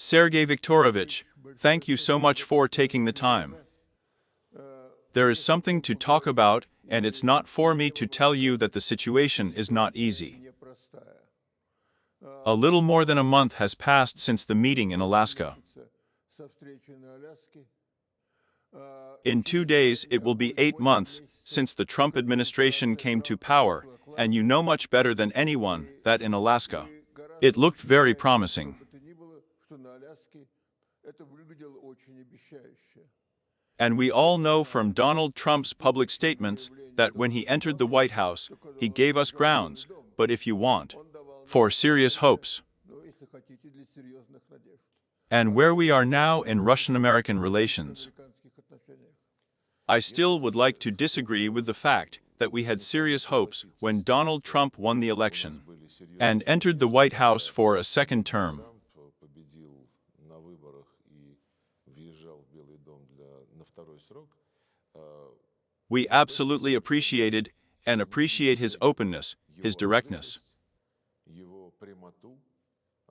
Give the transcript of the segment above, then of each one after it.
Sergey Viktorovich, thank you so much for taking the time. There is something to talk about, and it's not for me to tell you that the situation is not easy. A little more than a month has passed since the meeting in Alaska. In 2 days, it will be 8 months since the Trump administration came to power, and you know much better than anyone that in Alaska, it looked very promising. And we all know from Donald Trump's public statements that when he entered the White House, he gave us grounds, but if you want, for serious hopes. And where we are now in Russian-American relations, I still would like to disagree with the fact that we had serious hopes when Donald Trump won the election and entered the White House for a second term. We absolutely appreciated and appreciate his openness, his directness.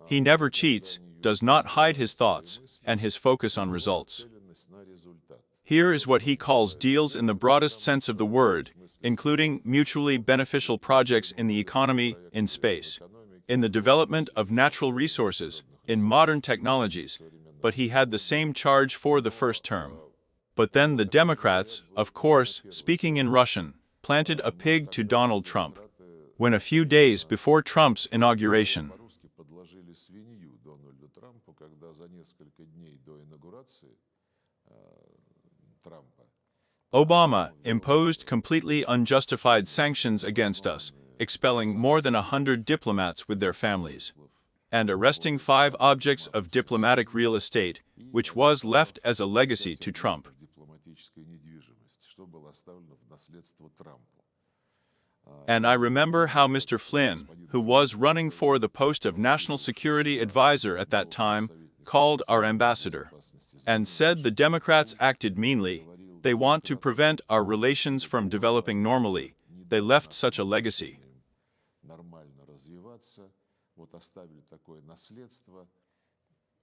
He never cheats, does not hide his thoughts, and his focus on results. Here is what he calls deals in the broadest sense of the word, including mutually beneficial projects in the economy, in space, in the development of natural resources, in modern technologies, but he had the same charge for the first term. But then the Democrats, of course, speaking in Russian, planted a pig to Donald Trump, when a few days before Trump's inauguration, Obama imposed completely unjustified sanctions against us, expelling more than 100 diplomats with their families, and arresting 5 objects of diplomatic real estate, which was left as a legacy to Trump. And I remember how Mr. Flynn, who was running for the post of National Security Advisor at that time, called our ambassador and said the Democrats acted meanly. They want to prevent our relations from developing normally. They left such a legacy.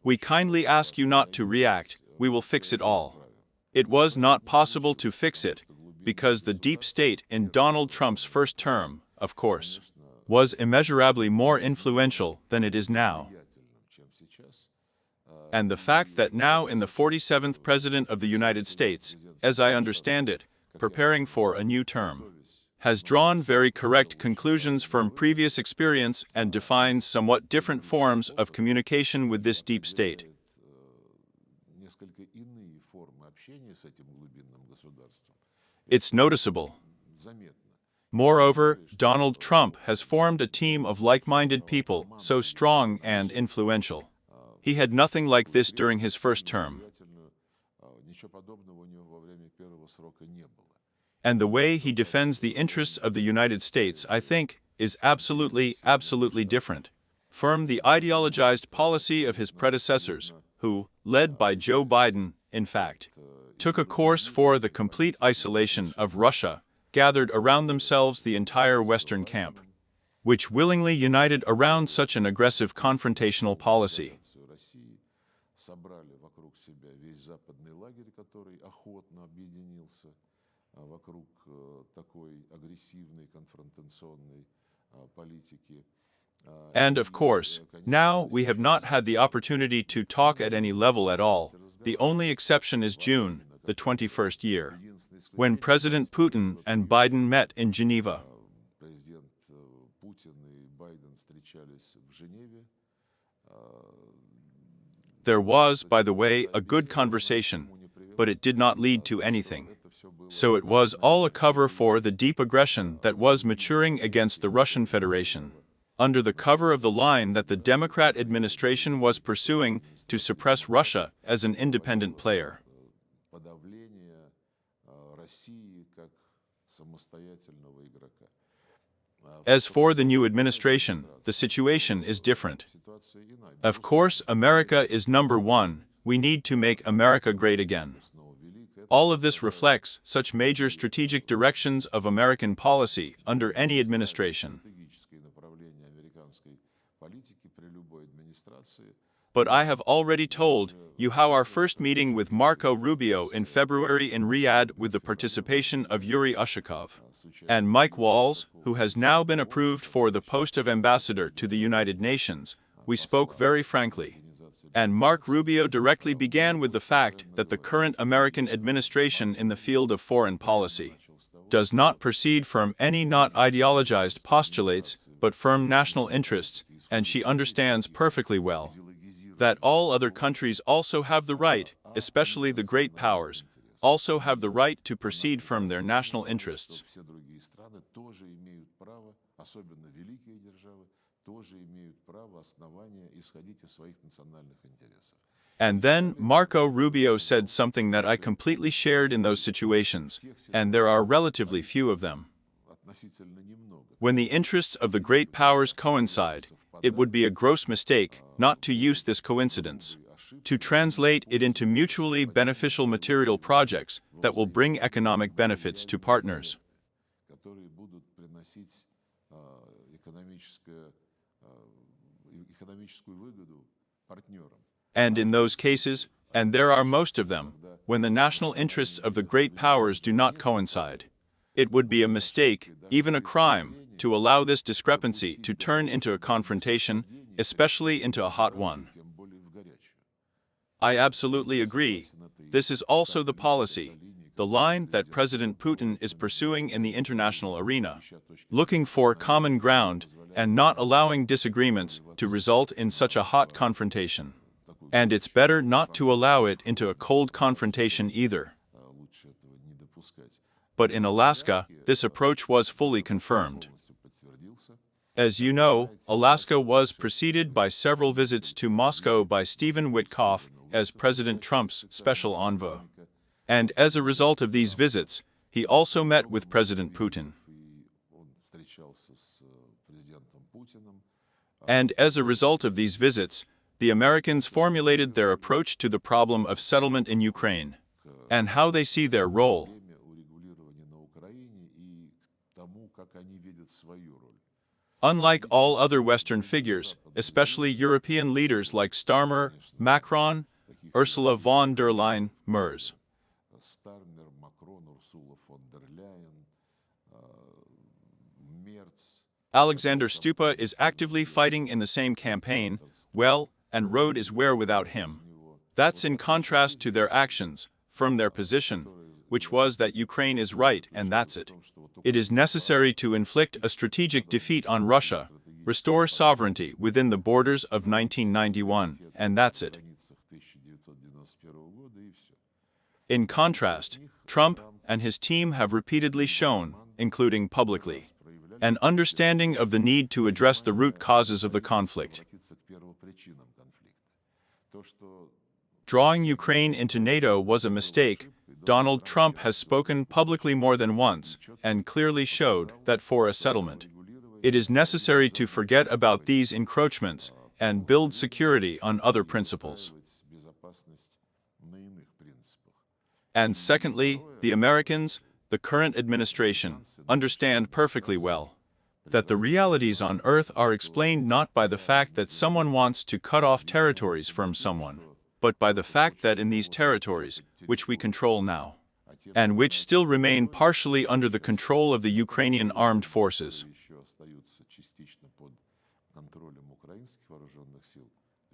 We kindly ask you not to react. We will fix it all. It was not possible to fix it, because the deep state in Donald Trump's first term, of course, was immeasurably more influential than it is now. And the fact that now in the 47th President of the United States, as I understand it, preparing for a new term, has drawn very correct conclusions from previous experience and defines somewhat different forms of communication with this deep state. It's noticeable. Moreover, Donald Trump has formed a team of like-minded people so strong and influential. He had nothing like this during his first term. And the way he defends the interests of the United States, I think, is absolutely different from the ideologized policy of his predecessors, who, led by Joe Biden, in fact, took a course for the complete isolation of Russia, gathered around themselves the entire Western camp, which willingly united around such an aggressive confrontational policy. And of course, now we have not had the opportunity to talk at any level at all. The only exception is June, the 21st year, when President Putin and Biden met in Geneva. There was, by the way, a good conversation, but it did not lead to anything. So it was all a cover for the deep aggression that was maturing against the Russian Federation, under the cover of the line that the Democrat administration was pursuing to suppress Russia as an independent player. As for the new administration, the situation is different. Of course, America is number one. We need to make America great again. All of this reflects such major strategic directions of American policy under any administration. But I have already told you how our first meeting with Marco Rubio in February in Riyadh with the participation of Yuri Ushakov and Mike Walls, who has now been approved for the post of ambassador to the United Nations, we spoke very frankly. And Mark Rubio directly began with the fact that the current American administration in the field of foreign policy does not proceed from any not ideologized postulates, but firm national interests, and she understands perfectly well that all other countries also have the right, especially the great powers, also have the right to proceed from their national interests. And then Marco Rubio said something that I completely shared in those situations, and there are relatively few of them. When the interests of the great powers coincide, it would be a gross mistake not to use this coincidence to translate it into mutually beneficial material projects that will bring economic benefits to partners. And in those cases, and there are most of them, when the national interests of the great powers do not coincide, it would be a mistake, even a crime, to allow this discrepancy to turn into a confrontation, especially into a hot one. I absolutely agree. This is also the policy, the line that President Putin is pursuing in the international arena, looking for common ground and not allowing disagreements to result in such a hot confrontation. And it's better not to allow it into a cold confrontation either. But in Alaska, this approach was fully confirmed. As you know, Alaska was preceded by several visits to Moscow by Stephen Witkoff as President Trump's special envoy. And as a result of these visits, he also met with President Putin. And as a result of these visits, the Americans formulated their approach to the problem of settlement in Ukraine, and how they see their role. Unlike all other Western figures, especially European leaders like Starmer, Macron, Ursula von der Leyen, Merz. Alexander Stupa is actively fighting in the same campaign, well, and road is where without him. That's in contrast to their actions, from their position, which was that Ukraine is right and that's it. It is necessary to inflict a strategic defeat on Russia, restore sovereignty within the borders of 1991, and that's it. In contrast, Trump and his team have repeatedly shown, including publicly, an understanding of the need to address the root causes of the conflict. Drawing Ukraine into NATO was a mistake. Donald Trump has spoken publicly more than once and clearly showed that for a settlement, it is necessary to forget about these encroachments and build security on other principles. And secondly, the Americans, the current administration, understand perfectly well that the realities on Earth are explained not by the fact that someone wants to cut off territories from someone, but by the fact that in these territories, which we control now, and which still remain partially under the control of the Ukrainian armed forces,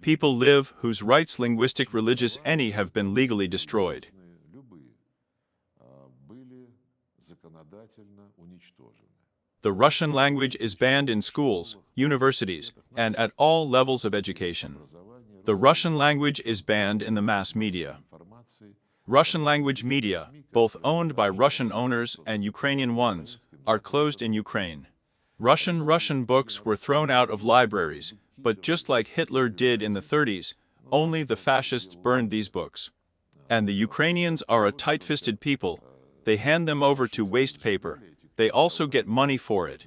people live whose rights, linguistic, religious, any have been legally destroyed. The Russian language is banned in schools, universities, and at all levels of education. The Russian language is banned in the mass media. Russian language media, both owned by Russian owners and Ukrainian ones, are closed in Ukraine. Russian books were thrown out of libraries, but just like Hitler did in the 30s, only the fascists burned these books. And the Ukrainians are a tight-fisted people. They hand them over to waste paper. They also get money for it.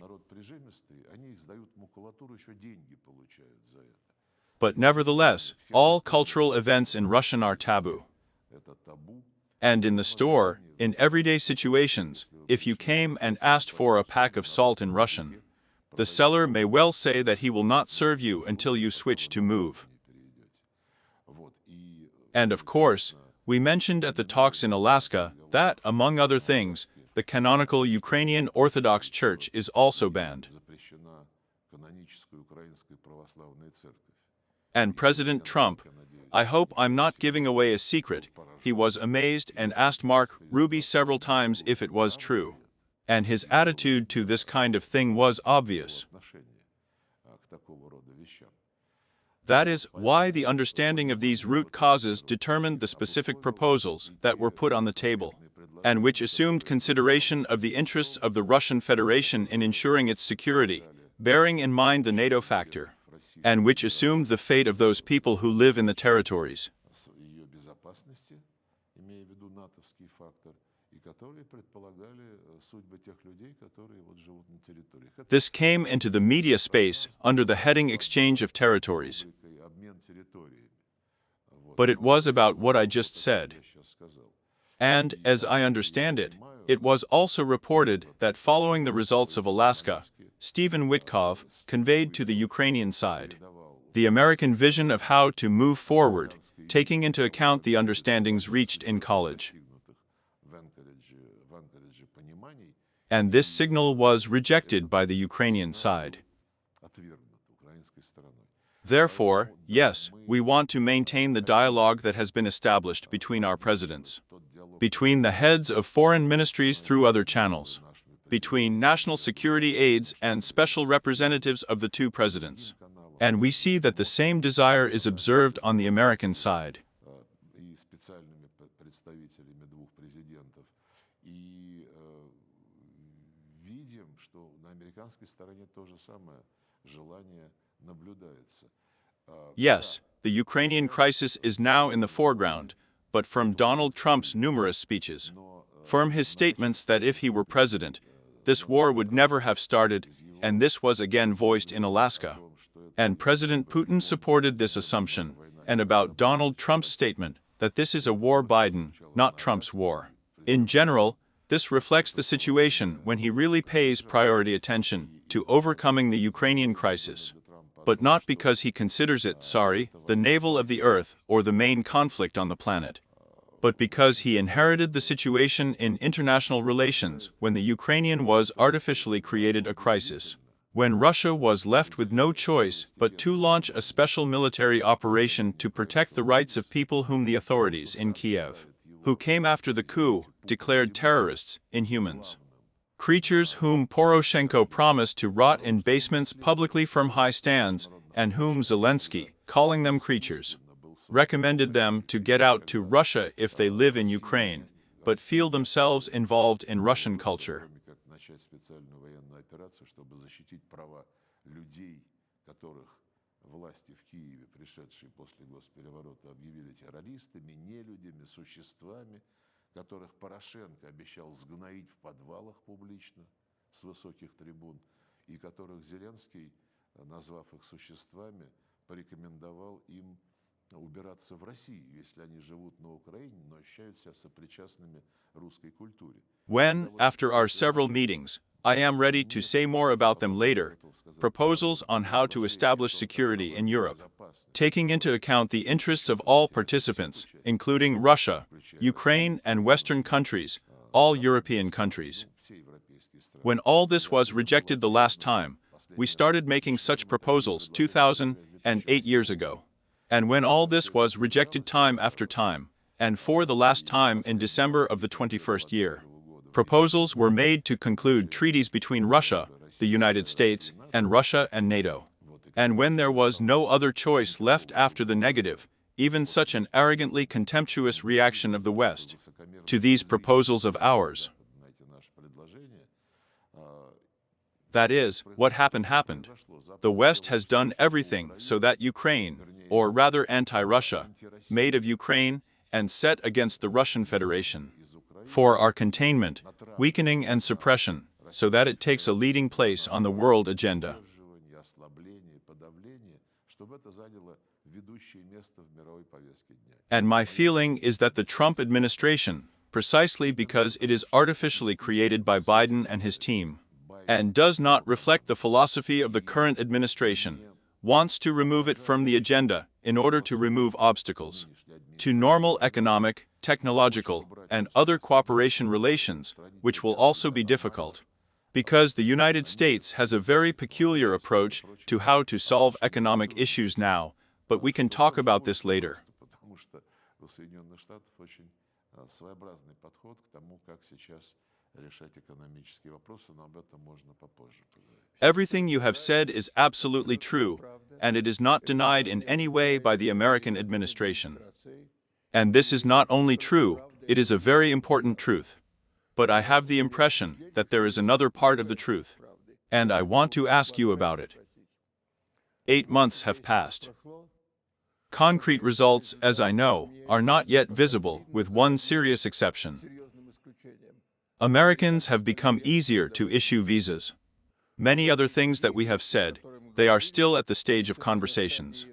But nevertheless, all cultural events in Russian are taboo. And in the store, in everyday situations, if you came and asked for a pack of salt in Russian, the seller may well say that he will not serve you until you switch to move. And of course, we mentioned at the talks in Alaska that, among other things, the canonical Ukrainian Orthodox Church is also banned. And President Trump, I hope I'm not giving away a secret, he was amazed and asked Mark Rubio several times if it was true. And his attitude to this kind of thing was obvious. That is why the understanding of these root causes determined the specific proposals that were put on the table, and which assumed consideration of the interests of the Russian Federation in ensuring its security, bearing in mind the NATO factor, and which assumed the fate of those people who live in the territories. This came into the media space under the heading Exchange of Territories. But it was about what I just said. And, as I understand it, it was also reported that following the results of Alaska, Stephen Witkoff conveyed to the Ukrainian side the American vision of how to move forward, taking into account the understandings reached in college. And this signal was rejected by the Ukrainian side. Therefore, yes, we want to maintain the dialogue that has been established between our presidents, between the heads of foreign ministries through other channels, between national security aides and special representatives of the two presidents. And we see that the same desire is observed on the American side. Yes, the Ukrainian crisis is now in the foreground, but from Donald Trump's numerous speeches, from his statements that if he were president, this war would never have started, and this was again voiced in Alaska. And President Putin supported this assumption, and about Donald Trump's statement that this is a war Biden, not Trump's war. In general, this reflects the situation when he really pays priority attention to overcoming the Ukrainian crisis, but not because he considers it, the navel of the earth or the main conflict on the planet, but because he inherited the situation in international relations when the Ukrainian was artificially created a crisis, when Russia was left with no choice but to launch a special military operation to protect the rights of people whom the authorities in Kiev, who came after the coup, declared terrorists, inhumans. Creatures whom Poroshenko promised to rot in basements publicly from high stands, and whom Zelensky, calling them creatures, recommended them to get out to Russia if they live in Ukraine, but feel themselves involved in Russian culture. Которых Порошенко обещал сгноить в подвалах публично с высоких трибун, и которых Зеленский, назвав их существами, порекомендовал им убираться в Россию, если они живут на Украине, но ощущают себя сопричастными русской культуре. When, after our several meetings, I am ready to say more about them later, proposals on how to establish security in Europe, taking into account the interests of all participants, including Russia, Ukraine, and Western countries, all European countries. When all this was rejected the last time, we started making such proposals 2008 years ago. And when all this was rejected time after time, and for the last time in December of the 21st year, proposals were made to conclude treaties between Russia, the United States, and Russia and NATO. And when there was no other choice left after the negative, even such an arrogantly contemptuous reaction of the West to these proposals of ours. That is, what happened. The West has done everything so that Ukraine, or rather anti-Russia, made of Ukraine and set against the Russian Federation, for our containment, weakening and suppression, so that it takes a leading place on the world agenda. And my feeling is that the Trump administration, precisely because it is artificially created by Biden and his team, and does not reflect the philosophy of the current administration, wants to remove it from the agenda in order to remove obstacles. to normal economic, technological, and other cooperation relations, which will also be difficult. Because the United States has a very peculiar approach to how to solve economic issues now, but we can talk about this later. Everything you have said is absolutely true, and it is not denied in any way by the American administration. And this is not only true, it is a very important truth. But I have the impression that there is another part of the truth, and I want to ask you about it. 8 months have passed. Concrete results, as I know, are not yet visible, with one serious exception. Americans have become easier to issue visas. Many other things that we have said, they are still at the stage of conversations.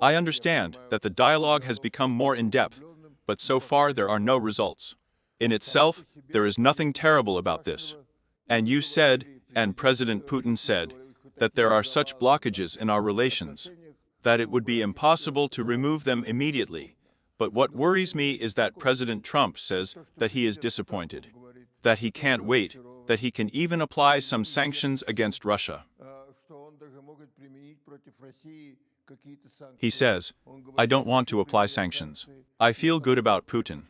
I understand that the dialogue has become more in-depth, but so far there are no results. In itself, there is nothing terrible about this. And you said, and President Putin said, that there are such blockages in our relations, that it would be impossible to remove them immediately. But what worries me is that President Trump says that he is disappointed, that he can't wait, that he can even apply some sanctions against Russia. He says, I don't want to apply sanctions. I feel good about Putin.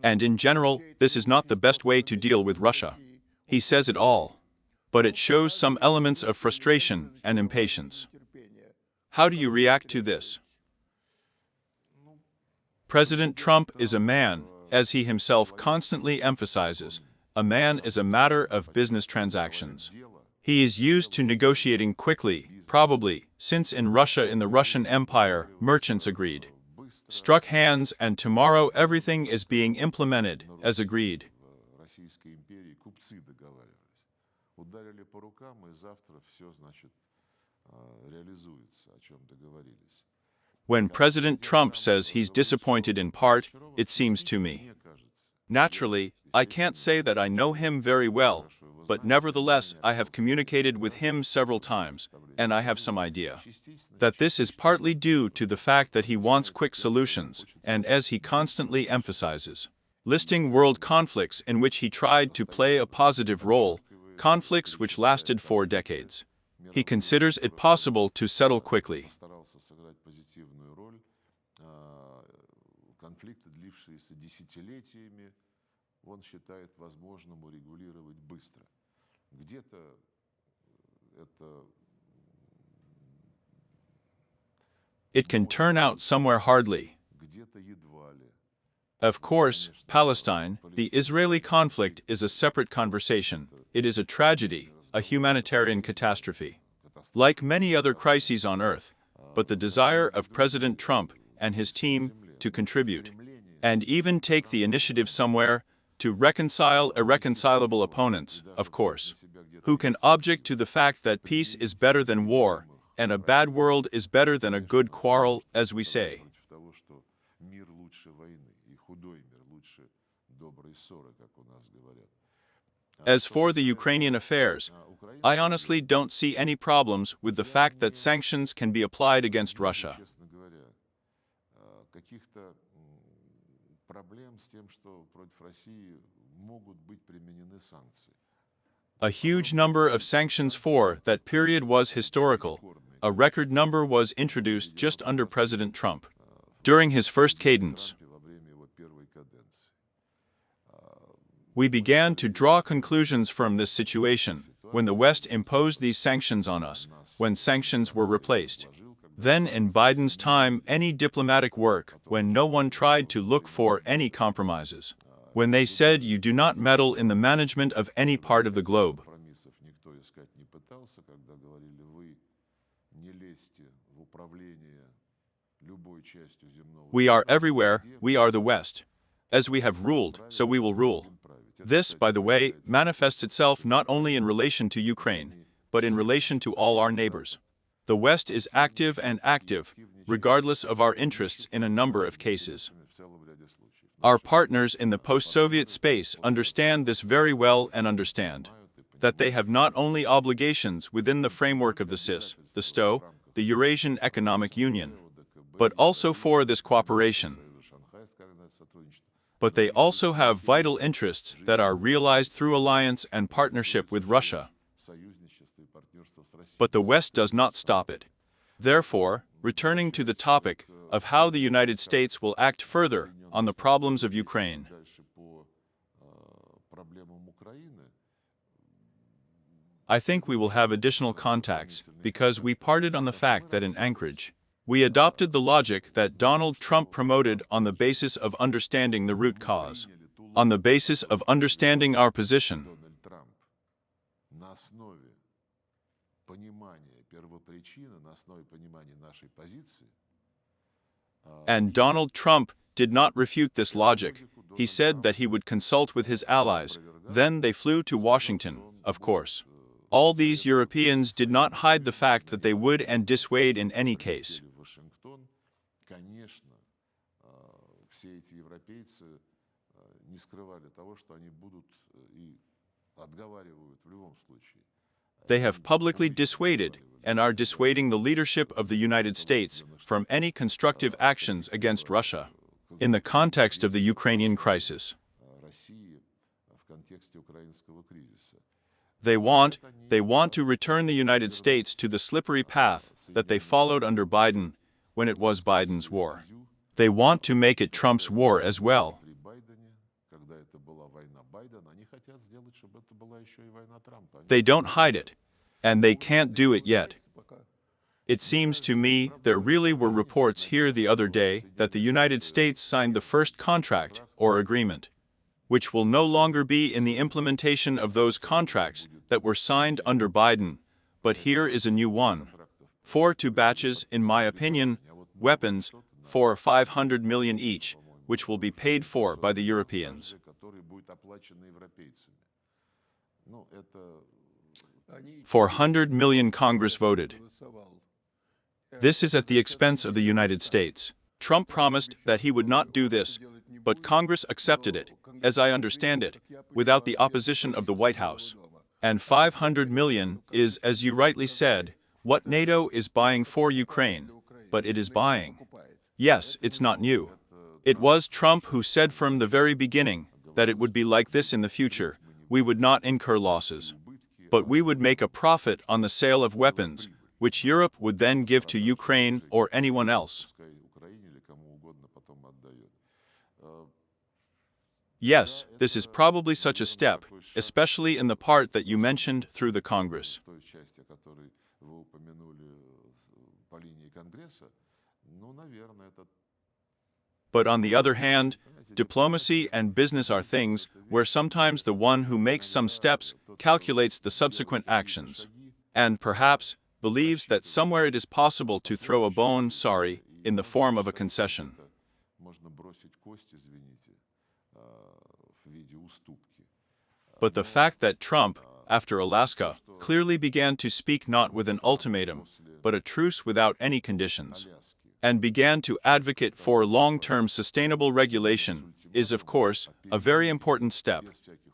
And in general, this is not the best way to deal with Russia. He says it all. But it shows some elements of frustration and impatience. How do you react to this? President Trump is a man, as he himself constantly emphasizes, a man is a matter of business transactions. He is used to negotiating quickly, probably, since in Russia, in the Russian Empire, merchants agreed, struck hands, and tomorrow everything is being implemented, as agreed. When President Trump says he's disappointed in part, it seems to me. Naturally, I can't say that I know him very well, but nevertheless I have communicated with him several times, and I have some idea that this is partly due to the fact that he wants quick solutions, and as he constantly emphasizes, listing world conflicts in which he tried to play a positive role, conflicts which lasted 4 decades. He considers it possible to settle quickly. It can turn out somewhere hardly. Of course, Palestine, the Israeli conflict is a separate conversation. It is a tragedy, a humanitarian catastrophe, like many other crises on earth, but the desire of President Trump and his team to contribute, and even take the initiative somewhere, to reconcile irreconcilable opponents, of course, who can object to the fact that peace is better than war, and a bad world is better than a good quarrel, as we say. As for the Ukrainian affairs, I honestly don't see any problems with the fact that sanctions can be applied against Russia. A huge number of sanctions for that period was historical. A record number was introduced just under President Trump, during his first cadence. We began to draw conclusions from this situation when the West imposed these sanctions on us, when sanctions were replaced. Then in Biden's time, any diplomatic work, when no one tried to look for any compromises, when they said you do not meddle in the management of any part of the globe. We are everywhere, we are the West. As we have ruled, so we will rule. This, by the way, manifests itself not only in relation to Ukraine, but in relation to all our neighbors. The West is active and active, regardless of our interests in a number of cases. Our partners in the post-Soviet space understand this very well and understand that they have not only obligations within the framework of the CIS, the STO, the Eurasian Economic Union, but also for this cooperation. But they also have vital interests that are realized through alliance and partnership with Russia. But the West does not stop it. Therefore, returning to the topic of how the United States will act further on the problems of Ukraine. I think we will have additional contacts because we parted on the fact that in Anchorage, we adopted the logic that Donald Trump promoted on the basis of understanding the root cause, on the basis of understanding our position. And Donald Trump did not refute this logic. He said that he would consult with his allies. Then they flew to Washington, of course. All these Europeans did not hide the fact that they would and dissuade in any case. They have publicly dissuaded and are dissuading the leadership of the United States from any constructive actions against Russia in the context of the Ukrainian crisis. They want to return the United States to the slippery path that they followed under Biden when it was Biden's war. They want to make it Trump's war as well. They don't hide it, and they can't do it yet. It seems to me there really were reports here the other day that the United States signed the first contract or agreement, which will no longer be in the implementation of those contracts that were signed under Biden, but here is a new one. 2 batches, in my opinion, weapons for $500 million each, which will be paid for by the Europeans. 400 million Congress voted. This is at the expense of the United States. Trump promised that he would not do this, but Congress accepted it, as I understand it, without the opposition of the White House. And 500 million is, as you rightly said, what NATO is buying for Ukraine, but it is buying. Yes, it's not new. It was Trump who said from the very beginning that it would be like this in the future. We would not incur losses, but we would make a profit on the sale of weapons, which Europe would then give to Ukraine or anyone else. Yes, this is probably such a step, especially in the part that you mentioned through the Congress. But on the other hand, diplomacy and business are things where sometimes the one who makes some steps calculates the subsequent actions, and perhaps believes that somewhere it is possible to throw a bone, in the form of a concession. But the fact that Trump, after Alaska, clearly began to speak not with an ultimatum, but a truce without any conditions, and began to advocate for long-term sustainable regulation, is of course a very important step.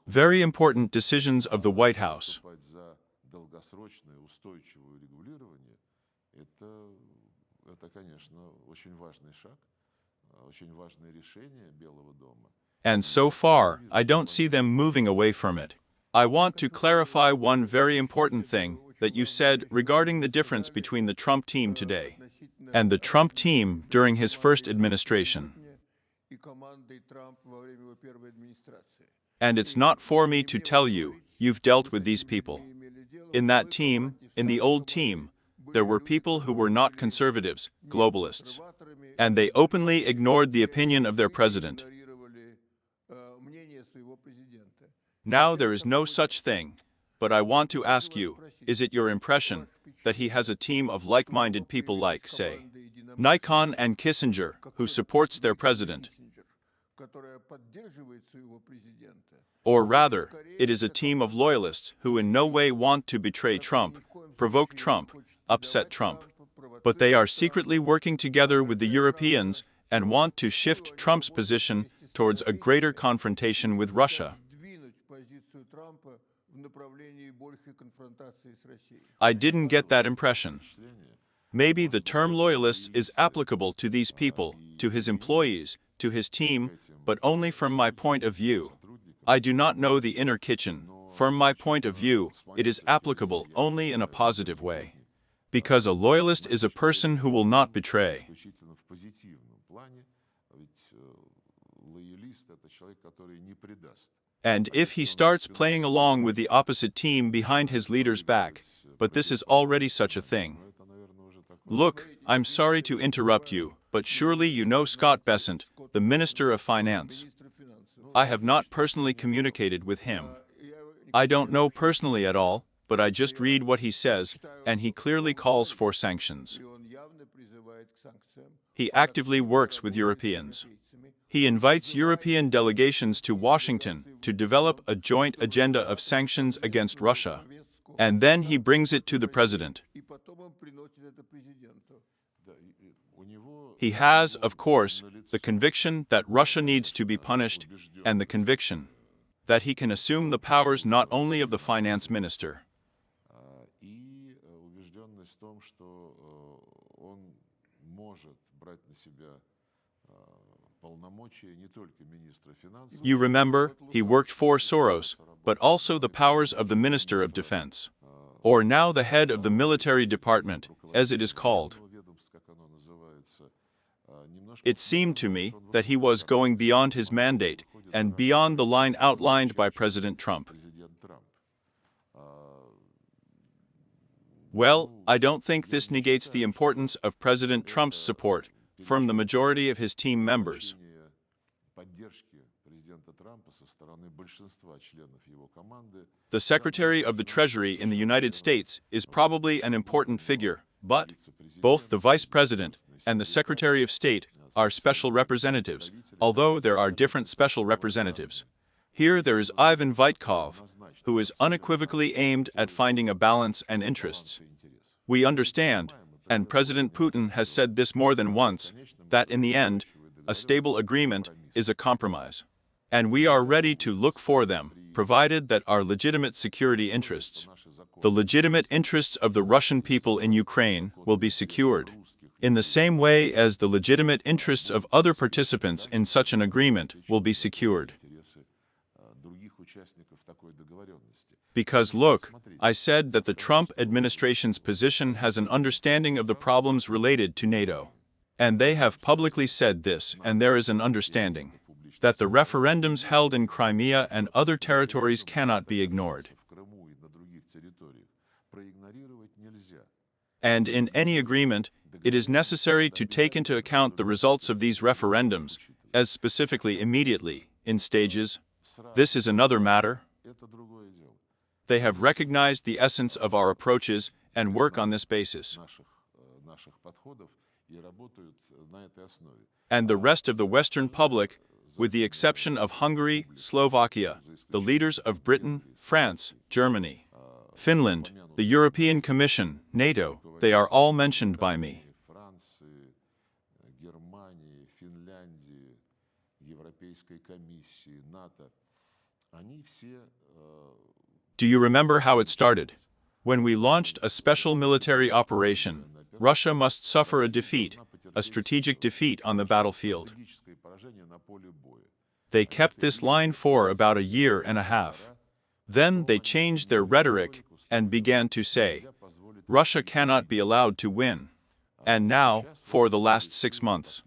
Very important decisions of the White House. And so far, I don't see them moving away from it. I want to clarify one very important thing that you said regarding the difference between the Trump team today and the Trump team during his first administration. And it's not for me to tell you, you've dealt with these people. In that team, in the old team, there were people who were not conservatives, globalists, and they openly ignored the opinion of their president. Now there is no such thing, but I want to ask you, is it your impression that he has a team of like-minded people like, say, Nikon and Kissinger, who supports their president? Or rather, it is a team of loyalists who in no way want to betray Trump, provoke Trump, upset Trump. But they are secretly working together with the Europeans and want to shift Trump's position towards a greater confrontation with Russia. I didn't get that impression. Maybe the term loyalists is applicable to these people, to his employees, to his team, but only from my point of view. I do not know the inner kitchen. From my point of view, it is applicable only in a positive way. Because a loyalist is a person who will not betray. And if he starts playing along with the opposite team behind his leader's back, but this is already such a thing. Look, I'm sorry to interrupt you, but surely you know Scott Bessent, the Minister of Finance. I have not personally communicated with him. I don't know personally at all, but I just read what he says, and he clearly calls for sanctions. He actively works with Europeans. He invites European delegations to Washington to develop a joint agenda of sanctions against Russia, and then he brings it to the president. He has, of course, the conviction that Russia needs to be punished, and the conviction that he can assume the powers not only of the finance minister, you remember, he worked for Soros, but also the powers of the Minister of Defense, or now the head of the military department, as it is called. It seemed to me that he was going beyond his mandate and beyond the line outlined by President Trump. Well, I don't think this negates the importance of President Trump's support from the majority of his team members. The Secretary of the Treasury in the United States is probably an important figure, but both the Vice President and the Secretary of State are special representatives, although there are different special representatives. Here there is Ivan Vitkov, who is unequivocally aimed at finding a balance and interests. We understand, and President Putin has said this more than once, that in the end, a stable agreement is a compromise. And we are ready to look for them, provided that our legitimate security interests, the legitimate interests of the Russian people in Ukraine, will be secured, in the same way as the legitimate interests of other participants in such an agreement will be secured. Because look, I said that the Trump administration's position has an understanding of the problems related to NATO. And they have publicly said this, and there is an understanding that the referendums held in Crimea and other territories cannot be ignored. And in any agreement, it is necessary to take into account the results of these referendums, as specifically immediately, in stages. This is another matter. They have recognized the essence of our approaches and work on this basis. And the rest of the Western public, with the exception of Hungary, Slovakia, the leaders of Britain, France, Germany, Finland, the European Commission, NATO, they are all mentioned by me. Do you remember how it started? When we launched a special military operation, Russia must suffer a defeat, a strategic defeat on the battlefield. They kept this line for about a year and a half. Then they changed their rhetoric and began to say, Russia cannot be allowed to win. And now, for the last 6 months,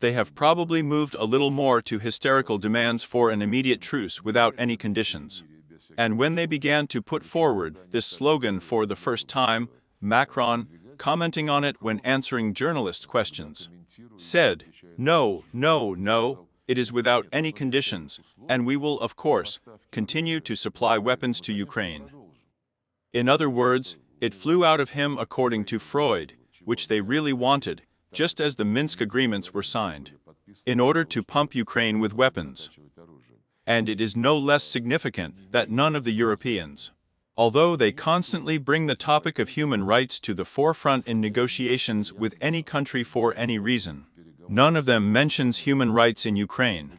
they have probably moved a little more to hysterical demands for an immediate truce without any conditions. And when they began to put forward this slogan for the first time, Macron, commenting on it when answering journalist questions, said, no, no, no, it is without any conditions, and we will, of course, continue to supply weapons to Ukraine. In other words, it flew out of him according to Freud, which they really wanted, just as the Minsk agreements were signed, in order to pump Ukraine with weapons. And it is no less significant that none of the Europeans, although they constantly bring the topic of human rights to the forefront in negotiations with any country for any reason, none of them mentions human rights in Ukraine.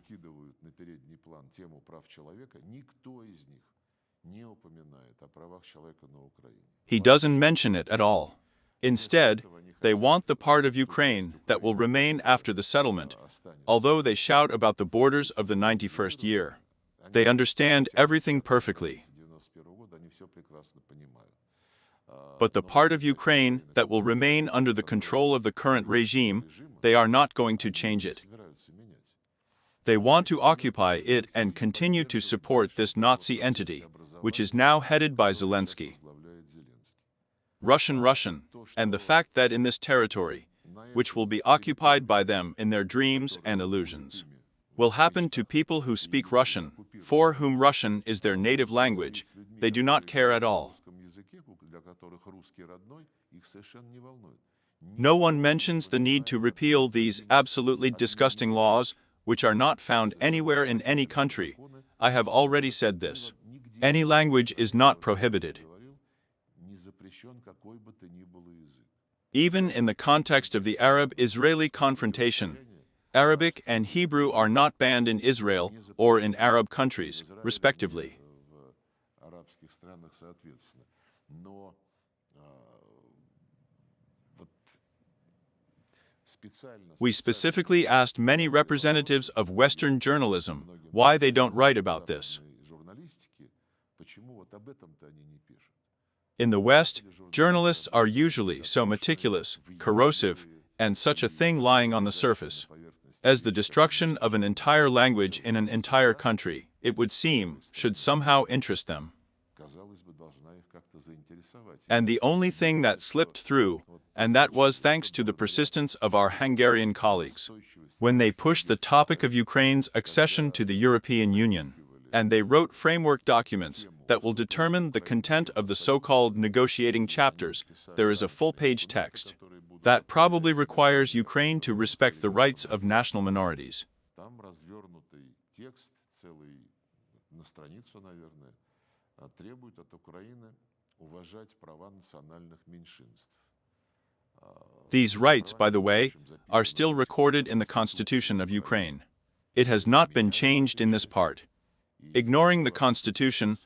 He doesn't mention it at all. Instead, They want the part of Ukraine that will remain after the settlement, although they shout about the borders of the 91st year. They understand everything perfectly. But the part of Ukraine that will remain under the control of the current regime, they are not going to change it. They want to occupy it and continue to support this Nazi entity, which is now headed by Zelensky. Russian, and the fact that in this territory, which will be occupied by them in their dreams and illusions, will happen to people who speak Russian, for whom Russian is their native language. They do not care at all. No one mentions the need to repeal these absolutely disgusting laws, which are not found anywhere in any country. I have already said this. Any language is not prohibited. Even in the context of the Arab-Israeli confrontation, Arabic and Hebrew are not banned in Israel or in Arab countries, respectively. We specifically asked many representatives of Western journalism why they don't write about this. In the West, journalists are usually so meticulous, corrosive, and such a thing lying on the surface as the destruction of an entire language in an entire country, it would seem, should somehow interest them. And the only thing that slipped through, and that was thanks to the persistence of our Hungarian colleagues, when they pushed the topic of Ukraine's accession to the European Union, and they wrote framework documents that will determine the content of the so-called negotiating chapters. There is a full-page text that probably requires Ukraine to respect the rights of national minorities. These rights, by the way, are still recorded in the Constitution of Ukraine. It has not been changed in this part. Ignoring the Constitution,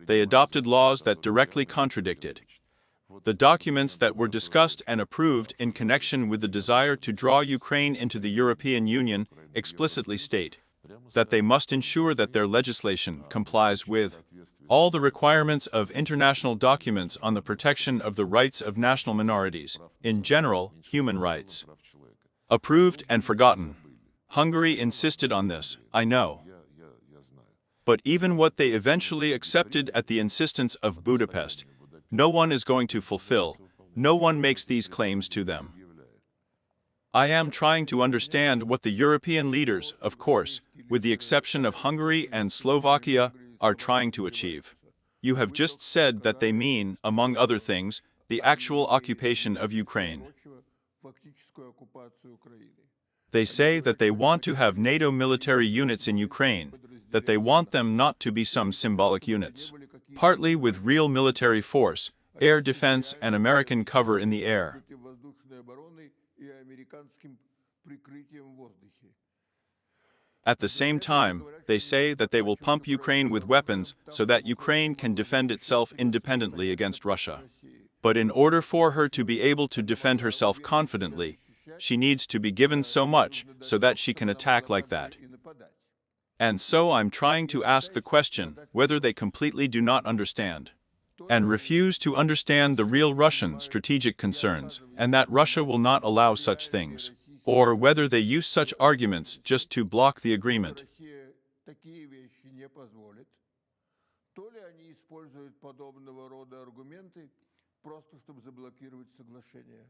they adopted laws that directly contradict it. The documents that were discussed and approved in connection with the desire to draw Ukraine into the European Union explicitly state that they must ensure that their legislation complies with all the requirements of international documents on the protection of the rights of national minorities, in general, human rights. Approved and forgotten. Hungary insisted on this, I know. But even what they eventually accepted at the insistence of Budapest, no one is going to fulfill. No one makes these claims to them. I am trying to understand what the European leaders, of course, with the exception of Hungary and Slovakia, are trying to achieve. You have just said that they mean, among other things, the actual occupation of Ukraine. They say that they want to have NATO military units in Ukraine, that they want them not to be some symbolic units, partly with real military force, air defense, and American cover in the air. At the same time, they say that they will pump Ukraine with weapons so that Ukraine can defend itself independently against Russia. But in order for her to be able to defend herself confidently, she needs to be given so much so that she can attack like that. And so I'm trying to ask the question whether they completely do not understand and refuse to understand the real Russian strategic concerns and that Russia will not allow such things, or whether they use such arguments just to block the agreement.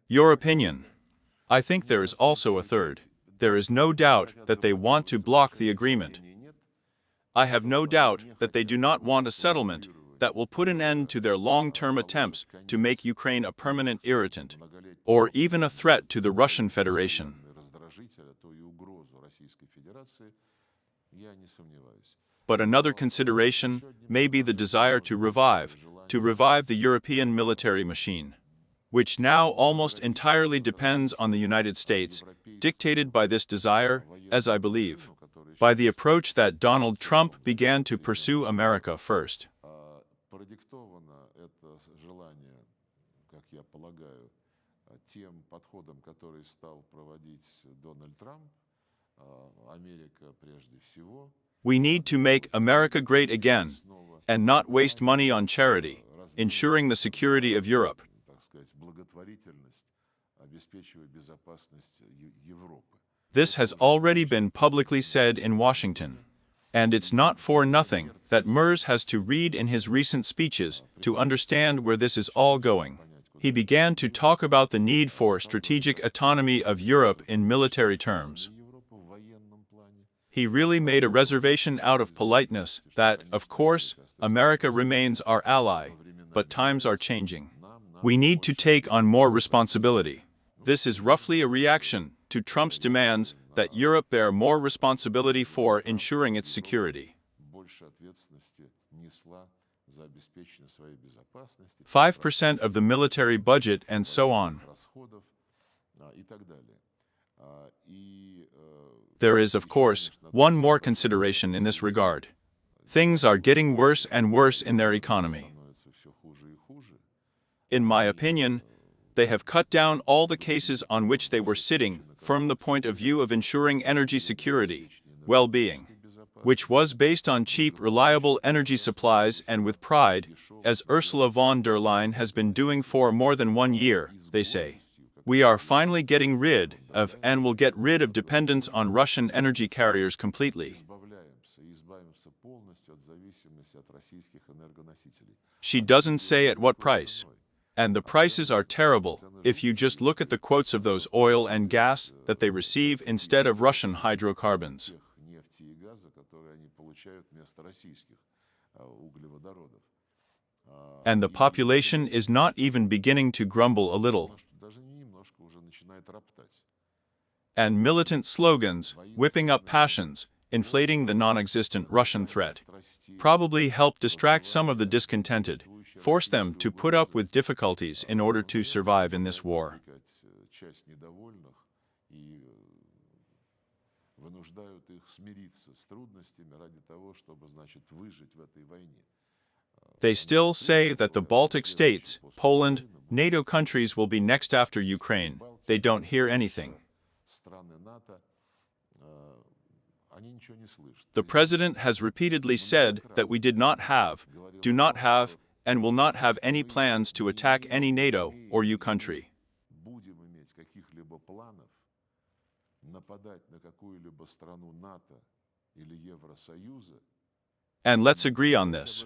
Your opinion. I think there is also a third. There is no doubt that they want to block the agreement. I have no doubt that they do not want a settlement that will put an end to their long-term attempts to make Ukraine a permanent irritant, or even a threat to the Russian Federation. But another consideration may be the desire to revive the European military machine, which now almost entirely depends on the United States, dictated by this desire, as I believe, by the approach that Donald Trump began to pursue America first. тем подходом, который стал проводить Дональд Трамп, Америка прежде всего. We need to make America great again, and not waste money on charity, ensuring the security of Europe. Так сказать, благотворительность, обеспечивая безопасность Европы. This has already been publicly said in Washington. And it's not for nothing that Merz has to read in his recent speeches to understand where this is all going. He began to talk about the need for strategic autonomy of Europe in military terms. He really made a reservation out of politeness that, of course, America remains our ally, but times are changing. We need to take on more responsibility. This is roughly a reaction to Trump's demands that Europe bear more responsibility for ensuring its security. 5% of the military budget and so on. There is, of course, one more consideration in this regard. Things are getting worse and worse in their economy. In my opinion, they have cut down all the cases on which they were sitting from the point of view of ensuring energy security, well-being, which was based on cheap, reliable energy supplies and with pride, as Ursula von der Leyen has been doing for more than 1 year, they say. We are finally getting rid of and will get rid of dependence on Russian energy carriers completely. She doesn't say at what price. And the prices are terrible if you just look at the quotes of those oil and gas that they receive instead of Russian hydrocarbons. And the population is not even beginning to grumble a little. And militant slogans, whipping up passions, inflating the non-existent Russian threat, probably help distract some of the discontented, force them to put up with difficulties in order to survive in this war. They still say that the Baltic states, Poland, NATO countries will be next after Ukraine. They don't hear anything. The president has repeatedly said that we did not have, do not have, and will not have any plans to attack any NATO or EU country. And let's agree on this.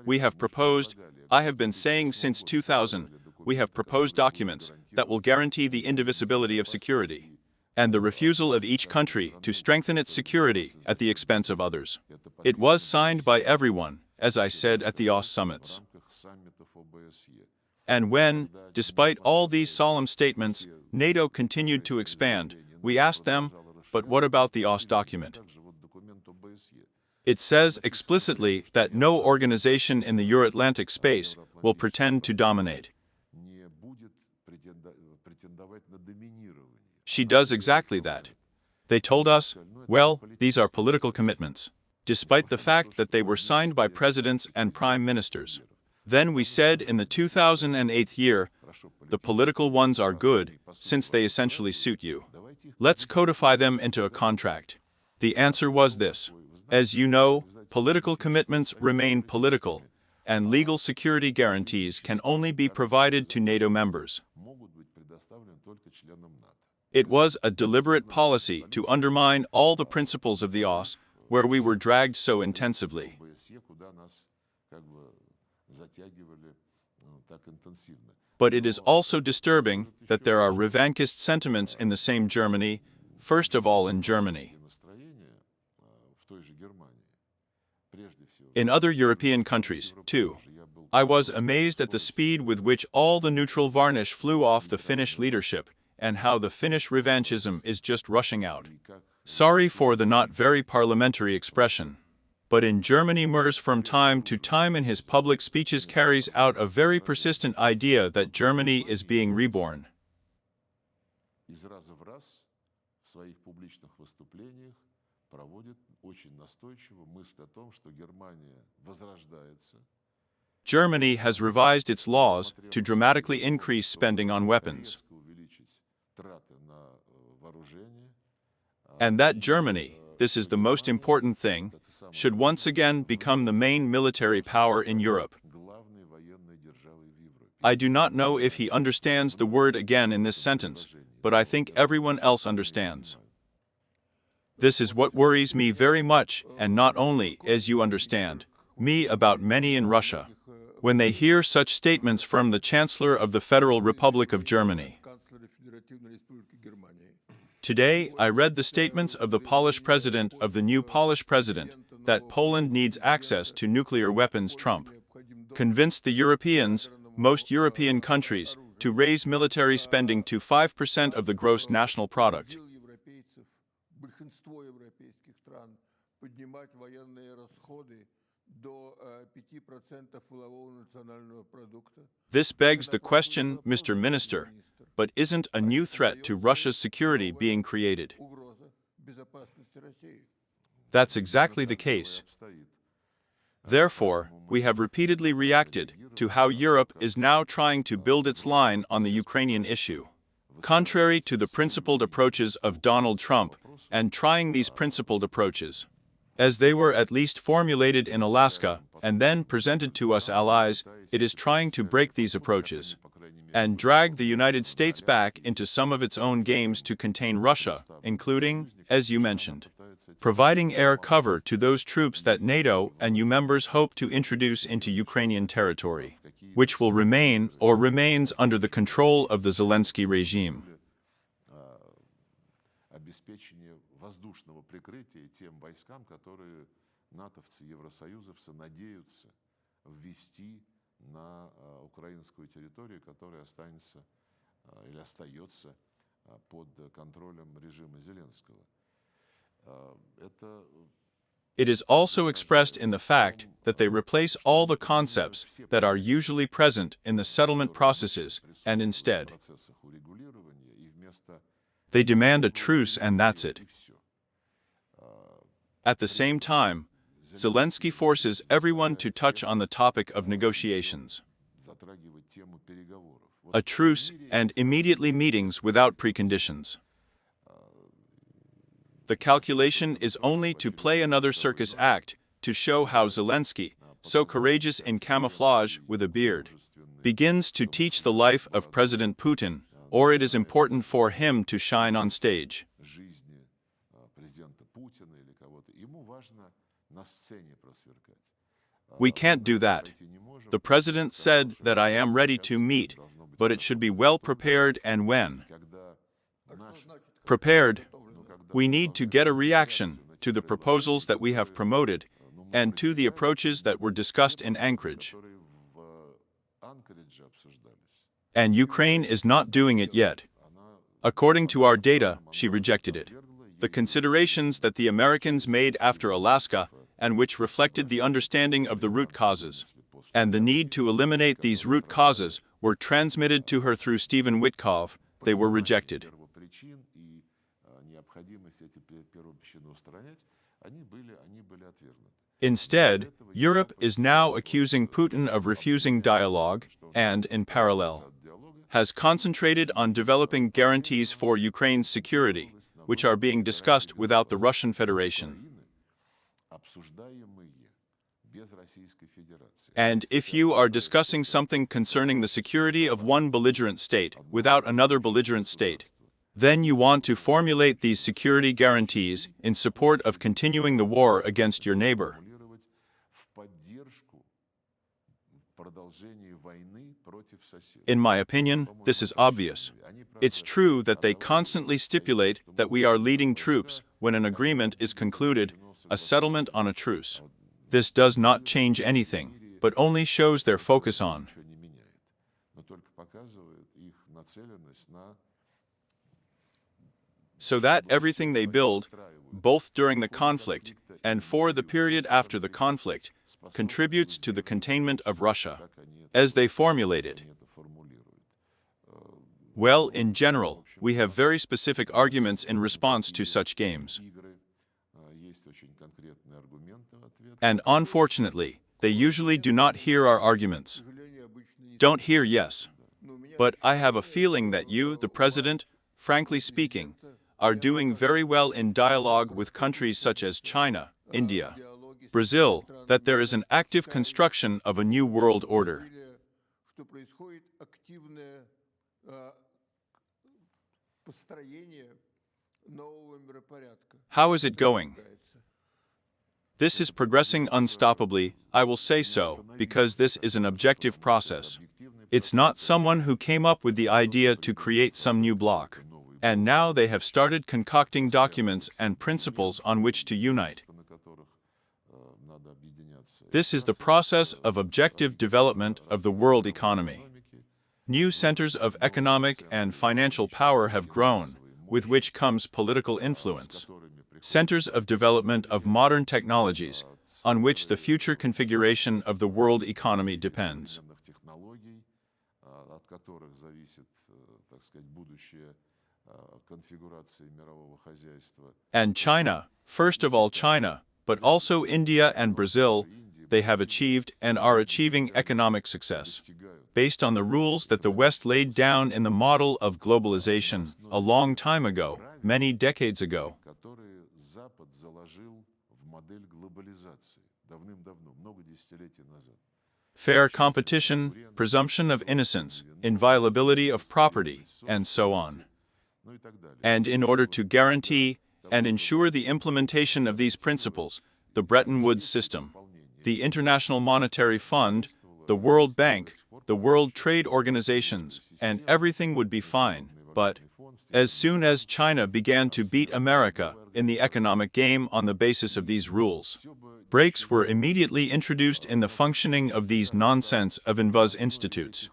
We have proposed, I have been saying since 2000, we have proposed documents that will guarantee the indivisibility of security, and the refusal of each country to strengthen its security at the expense of others. It was signed by everyone, as I said at the OSCE summits. And when, despite all these solemn statements, NATO continued to expand, we asked them, but what about the OSCE document? It says explicitly that no organization in the Euro-Atlantic space will pretend to dominate. She does exactly that. They told us, well, these are political commitments, despite the fact that they were signed by presidents and prime ministers. Then we said in the 2008 year, the political ones are good, since they essentially suit you. Let's codify them into a contract. The answer was this. As you know, political commitments remain political, and legal security guarantees can only be provided to NATO members. It was a deliberate policy to undermine all the principles of the OSCE, where we were dragged so intensively. But it is also disturbing that there are revanchist sentiments in the same Germany, first of all in Germany. In other European countries, too. I was amazed at the speed with which all the neutral varnish flew off the Finnish leadership, and how the Finnish revanchism is just rushing out. Sorry for the not very parliamentary expression. But in Germany, Merz from time to time in his public speeches carries out a very persistent idea that Germany is being reborn. Germany has revised its laws to dramatically increase spending on weapons. And that Germany, this is the most important thing, should once again become the main military power in Europe. I do not know if he understands the word again in this sentence, but I think everyone else understands. This is what worries me very much, and not only, as you understand, me about many in Russia, when they hear such statements from the Chancellor of the Federal Republic of Germany. Today, I read the statements of the Polish president of the new Polish president that Poland needs access to nuclear weapons. Trump convinced the Europeans, most European countries, to raise military spending to 5% of the gross national product. This begs the question, Mr. Minister, but isn't a new threat to Russia's security being created? That's exactly the case. Therefore, we have repeatedly reacted to how Europe is now trying to build its line on the Ukrainian issue. Contrary to the principled approaches of Donald Trump, and trying these principled approaches, as they were at least formulated in Alaska and then presented to us allies, it is trying to break these approaches and drag the United States back into some of its own games to contain Russia, including, as you mentioned, providing air cover to those troops that NATO and EU members hope to introduce into Ukrainian territory, which will remain or remains under the control of the Zelensky regime. Воздушного прикрытия тем войскам, которые натовцы, евросоюзовцы надеются ввести на украинскую территорию, которая останется или остается под контролем режима Зеленского. It is also expressed in the fact that they replace all the concepts that are usually present in the settlement processes, and instead, they demand a truce, and that's it. At the same time, Zelensky forces everyone to touch on the topic of negotiations, a truce, and immediately meetings without preconditions. The calculation is only to play another circus act to show how Zelensky, so courageous in camouflage with a beard, begins to teach the life of President Putin, or it is important for him to shine on stage. We can't do that. The president said that I am ready to meet, but it should be well prepared, and when prepared, we need to get a reaction to the proposals that we have promoted and to the approaches that were discussed in Anchorage. And Ukraine is not doing it yet. According to our data, she rejected it. The considerations that the Americans made after Alaska, and which reflected the understanding of the root causes, and the need to eliminate these root causes, were transmitted to her through Stephen Witkoff. They were rejected. Instead, Europe is now accusing Putin of refusing dialogue and, in parallel, has concentrated on developing guarantees for Ukraine's security, which are being discussed without the Russian Federation. And if you are discussing something concerning the security of one belligerent state without another belligerent state, then you want to formulate these security guarantees in support of continuing the war against your neighbor. In my opinion, this is obvious. It's true that they constantly stipulate that we are leading troops when an agreement is concluded, a settlement on a truce. This does not change anything, but only shows their focus on so that everything they build, both during the conflict and for the period after the conflict, contributes to the containment of Russia, as they formulate it. Well, in general, we have very specific arguments in response to such games. And unfortunately, they usually do not hear our arguments. Don't hear yes. But I have a feeling that you, the President, frankly speaking, are doing very well in dialogue with countries such as China, India, Brazil, that there is an active construction of a new world order. How is it going? This is progressing unstoppably, I will say so, because this is an objective process. It's not someone who came up with the idea to create some new bloc. And now they have started concocting documents and principles on which to unite. This is the process of objective development of the world economy. New centers of economic and financial power have grown, with which comes political influence. Centers of development of modern technologies, on which the future configuration of the world economy depends. And China, first of all China, but also India and Brazil, they have achieved and are achieving economic success, based on the rules that the West laid down in the model of globalization a long time ago, many decades ago. Fair competition, presumption of innocence, inviolability of property, and so on. And in order to guarantee and ensure the implementation of these principles, the Bretton Woods system, the International Monetary Fund, the World Bank, the World Trade Organizations, and everything would be fine. But as soon as China began to beat America in the economic game on the basis of these rules, breaks were immediately introduced in the functioning of these nonsense of invaz institutes.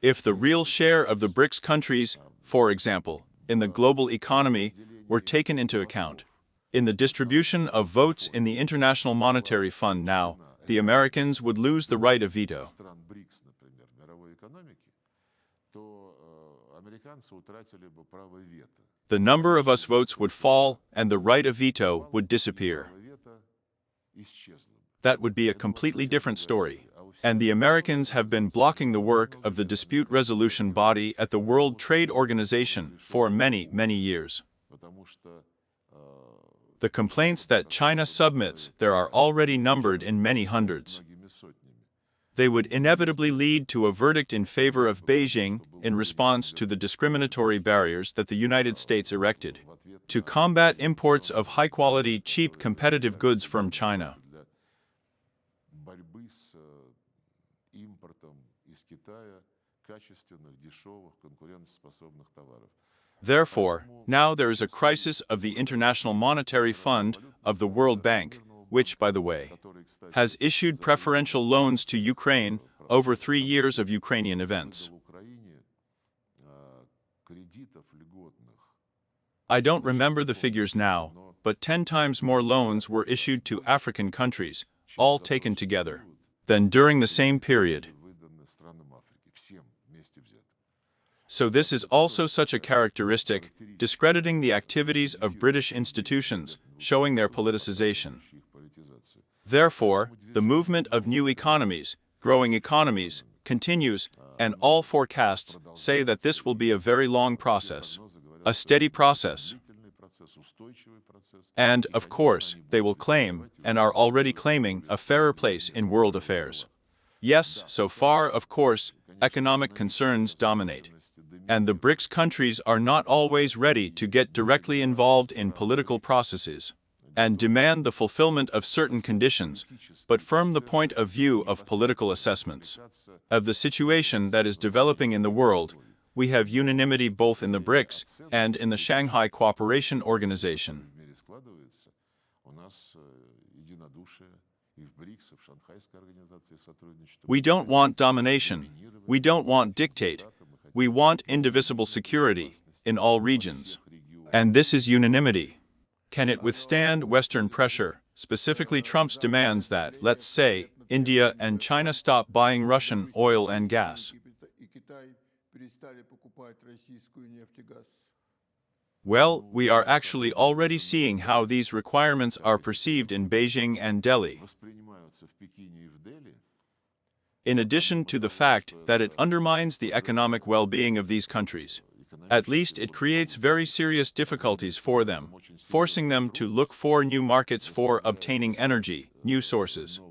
If the real share of the BRICS countries, for example, in the global economy, were taken into account, in the distribution of votes in the International Monetary Fund now, the Americans would lose the right of veto. The number of us votes would fall, and the right of veto would disappear. That would be a completely different story. And the Americans have been blocking the work of the dispute resolution body at the World Trade Organization for many, many years. The complaints that China submits there are already numbered in many hundreds. They would inevitably lead to a verdict in favor of Beijing in response to the discriminatory barriers that the United States erected to combat imports of high-quality, cheap, competitive goods from China. Therefore, now there is a crisis of the International Monetary Fund of the World Bank, which, by the way, has issued preferential loans to Ukraine over 3 years of Ukrainian events. I don't remember the figures now, but 10 times more loans were issued to African countries, all taken together, than during the same period. So this is also such a characteristic, discrediting the activities of British institutions, showing their politicization. Therefore, the movement of new economies, growing economies, continues, and all forecasts say that this will be a very long process, a steady process. And, of course, they will claim, and are already claiming, a fairer place in world affairs. Yes, so far, of course, economic concerns dominate. And the BRICS countries are not always ready to get directly involved in political processes and demand the fulfillment of certain conditions, but from the point of view of political assessments of the situation that is developing in the world, we have unanimity both in the BRICS and in the Shanghai Cooperation Organization. We don't want domination. We don't want dictate. We want indivisible security in all regions. And this is unanimity. Can it withstand Western pressure, specifically Trump's demands that, let's say, India and China stop buying Russian oil and gas. Well, we are actually already seeing how these requirements are perceived in Beijing and Delhi. In addition to the fact that it undermines the economic well-being of these countries, at least it creates very serious difficulties for them, forcing them to look for new markets for obtaining energy, new sources,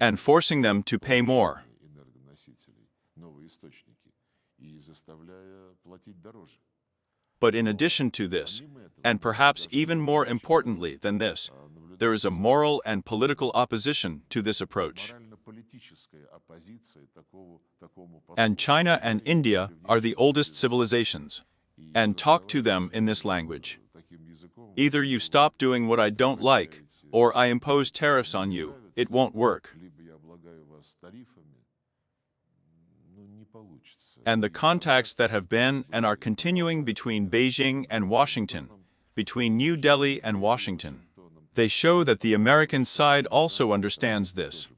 and forcing them to pay more. But in addition to this, and perhaps even more importantly than this, there is a moral and political opposition to this approach. And China and India are the oldest civilizations. And talk to them in this language. Either you stop doing what I don't like, or I impose tariffs on you. It won't work. And the contacts that have been and are continuing between Beijing and Washington, between New Delhi and Washington, they show that the American side also understands this.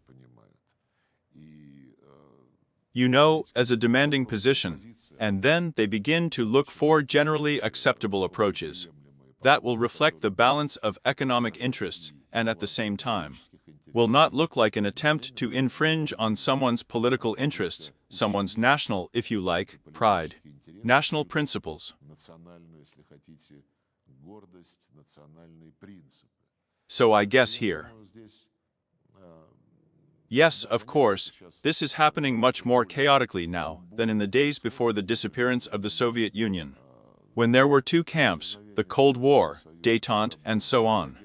You know, as a demanding position, and then they begin to look for generally acceptable approaches that will reflect the balance of economic interests and at the same time will not look like an attempt to infringe on someone's political interests, someone's national, if you like, pride, national principles. So I guess here. Yes, of course, this is happening much more chaotically now than in the days before the disappearance of the Soviet Union, when there were two camps, the Cold War, détente, and so on.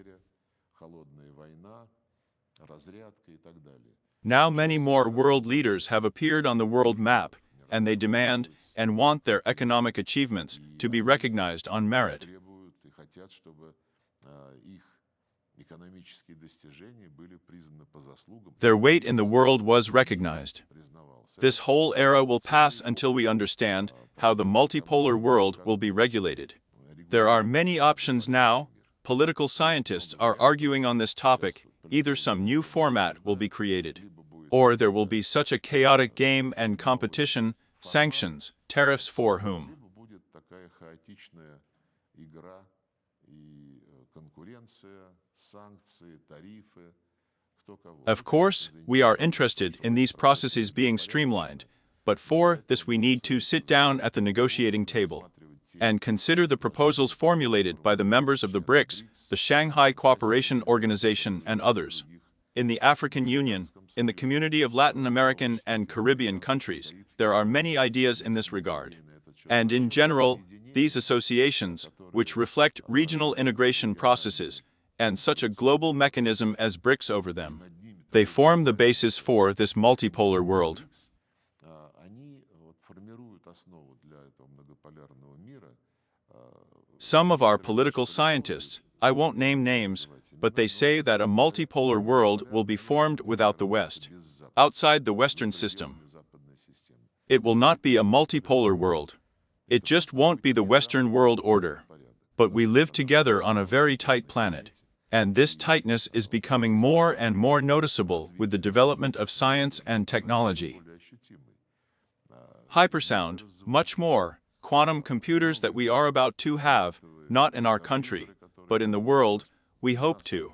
Now many more world leaders have appeared on the world map, and they demand and want their economic achievements to be recognized on merit. Their weight in the world was recognized. This whole era will pass until we understand how the multipolar world will be regulated. There are many options now. Political scientists are arguing on this topic. Either some new format will be created, or there will be such a chaotic game and competition, sanctions, tariffs for whom? Of course, we are interested in these processes being streamlined, but for this we need to sit down at the negotiating table and consider the proposals formulated by the members of the BRICS, the Shanghai Cooperation Organization, and others. In the African Union, in the community of Latin American and Caribbean countries, there are many ideas in this regard. And in general, these associations, which reflect regional integration processes, and such a global mechanism as BRICS over them, they form the basis for this multipolar world. Some of our political scientists, I won't name names, but they say that a multipolar world will be formed without the West, outside the Western system. It will not be a multipolar world. It just won't be the Western world order. But we live together on a very tight planet. And this tightness is becoming more and more noticeable with the development of science and technology. Hypersound, much more, quantum computers that we are about to have, not in our country, but in the world, we hope to.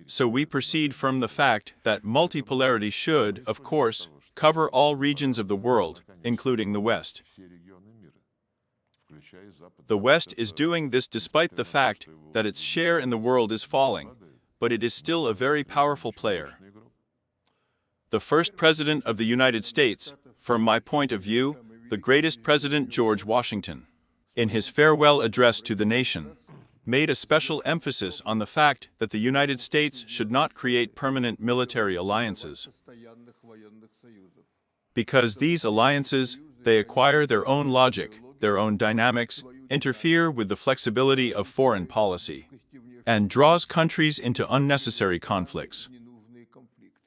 So we proceed from the fact that multipolarity should, of course, cover all regions of the world, including the West. The West is doing this despite the fact that its share in the world is falling, but it is still a very powerful player. The first president of the United States, from my point of view, the greatest president George Washington, in his farewell address to the nation, made a special emphasis on the fact that the United States should not create permanent military alliances. Because these alliances, they acquire their own logic, their own dynamics, interfere with the flexibility of foreign policy, and draws countries into unnecessary conflicts.